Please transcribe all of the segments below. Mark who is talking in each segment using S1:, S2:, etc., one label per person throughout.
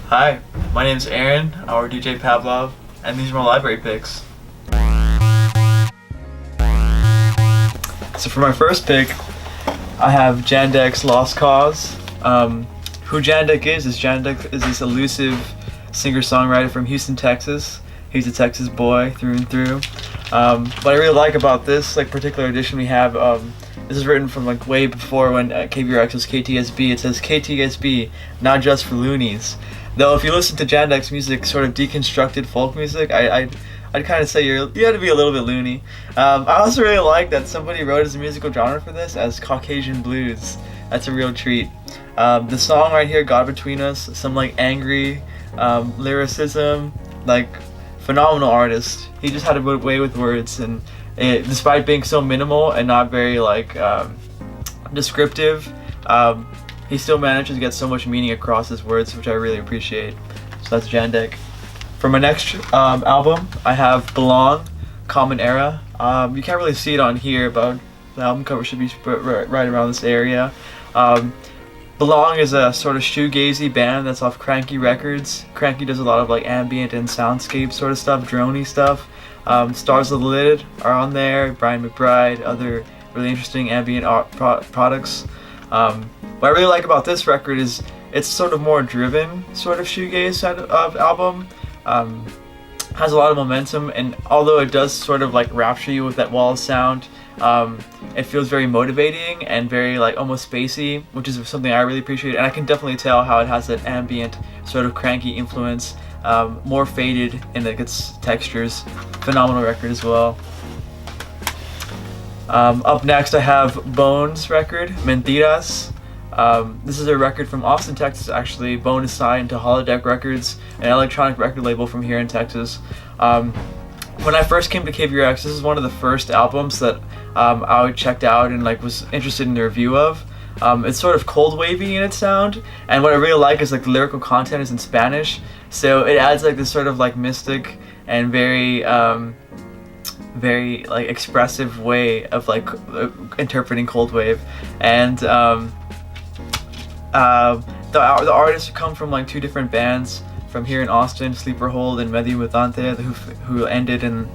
S1: Hi, my name's Aaron, our DJ Pavlov, and these are my library picks. So for my first pick, I have Jandek's Lost Cause. Who Jandek is Jandek is this elusive singer-songwriter from Houston, Texas. He's a Texas boy through and through. What I really like about this particular edition we have, this is written from way before when KVRX was KTSB. It says KTSB, not just for loonies. Though if you listen to Jandek's music, sort of deconstructed folk music, I'd kind of say you had to be a little bit loony. I also really like that somebody wrote as a musical genre for this as Caucasian blues. That's a real treat. The song right here, God Between Us, some angry lyricism, phenomenal artist. He just had a way with words, and despite being so minimal and not very descriptive, he still manages to get so much meaning across his words, which I really appreciate. So that's Jandek. For my next album, I have Belong, Common Era. You can't really see it on here, but the album cover should be right around this area. Belong is a sort of shoegazy band that's off Cranky Records. Cranky does a lot of ambient and soundscape sort of stuff, droney stuff. Stars of the Lid are on there, Brian McBride, other really interesting ambient art products. What I really like about this record is it's sort of more driven, sort of shoegaze side of album. Has a lot of momentum, and although it does sort of rapture you with that wall sound, it feels very motivating and very almost spacey, which is something I really appreciate. And I can definitely tell how it has that ambient sort of cranky influence, more faded in its textures. Phenomenal record as well. Up next I have BOAN's record, Mentiras. This is a record from Austin, Texas actually. BOAN is signed to Holodeck Records, an electronic record label from here in Texas. When I first came to KVRX, this is one of the first albums that I checked out and was interested in the review of. It's sort of cold wavy in its sound, and what I really like is the lyrical content is in Spanish, so it adds this sort of mystic and very expressive way of interpreting cold wave. And the artists come from two different bands from here in Austin, Sleeper Hold and Medio Mutante, who ended and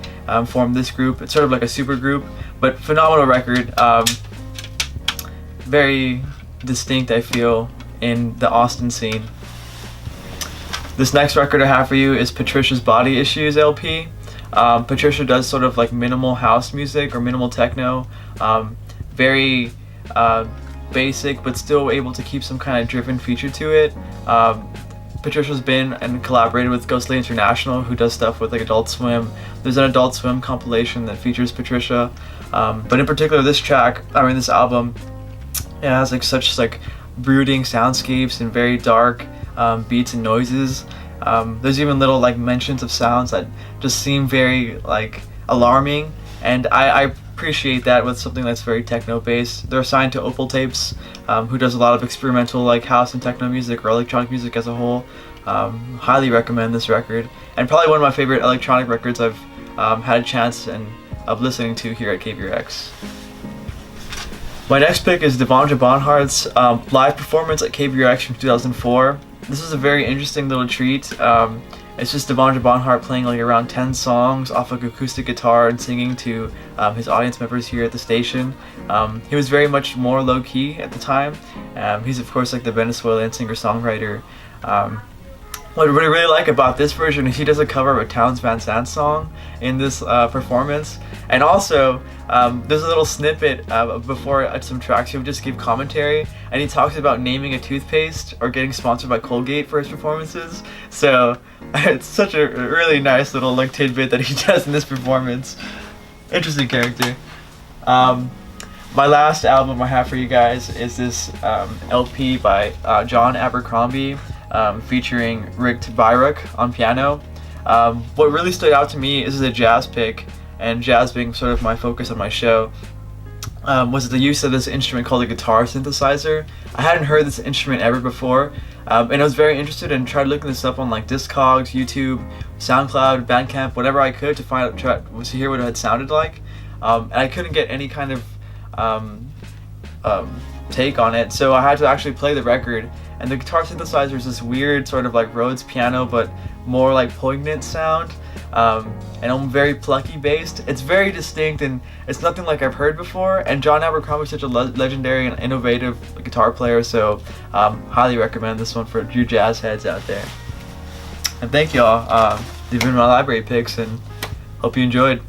S1: formed this group. It's sort of like a super group, but phenomenal record. Very distinct, I feel, in the Austin scene. This next record I have for you is Patricia's Body Issues LP. Patricia does sort of minimal house music or minimal techno, very basic but still able to keep some kind of driven feature to it. Patricia's been and collaborated with Ghostly International, who does stuff with Adult Swim. There's an Adult Swim compilation that features Patricia, but in particular this album, it has such brooding soundscapes and very dark beats and noises. There's even little mentions of sounds that just seem very alarming, and I appreciate that with something that's very techno based. They're signed to Opal Tapes, who does a lot of experimental house and techno music or electronic music as a whole. Highly recommend this record, and probably one of my favorite electronic records I've had a chance of listening to here at KVRX. My next pick is Devendra Banhart's live performance at KVRX from 2004. This is a very interesting little treat. It's just Devendra Banhart playing around 10 songs off acoustic guitar and singing to his audience members here at the station. He was very much more low-key at the time. He's of course the Venezuelan singer-songwriter. What I really like about this version is he does a cover of a Townes Van Sant song in this performance, and also there's a little snippet before some tracks he'll just give commentary, and he talks about naming a toothpaste or getting sponsored by Colgate for his performances. So it's such a really nice little tidbit that he does in this performance. Interesting character. My last album I have for you guys is this LP by John Abercrombie, featuring Rick Beirach on piano. What really stood out to me is a jazz pick, and jazz being sort of my focus on my show, was the use of this instrument called a guitar synthesizer. I hadn't heard this instrument ever before, and I was very interested and tried looking this up on Discogs, YouTube, SoundCloud, Bandcamp, whatever I could to to hear what it had sounded like, and I couldn't get any kind of take on it. So I had to actually play the record, and the guitar synthesizer is this weird sort of like Rhodes piano, but more like poignant sound, and I'm very plucky based. It's very distinct, and it's nothing like I've heard before. And John Abercrombie is such a legendary and innovative guitar player, so highly recommend this one for you jazz heads out there. And thank y'all. You've been my library picks, and hope you enjoyed.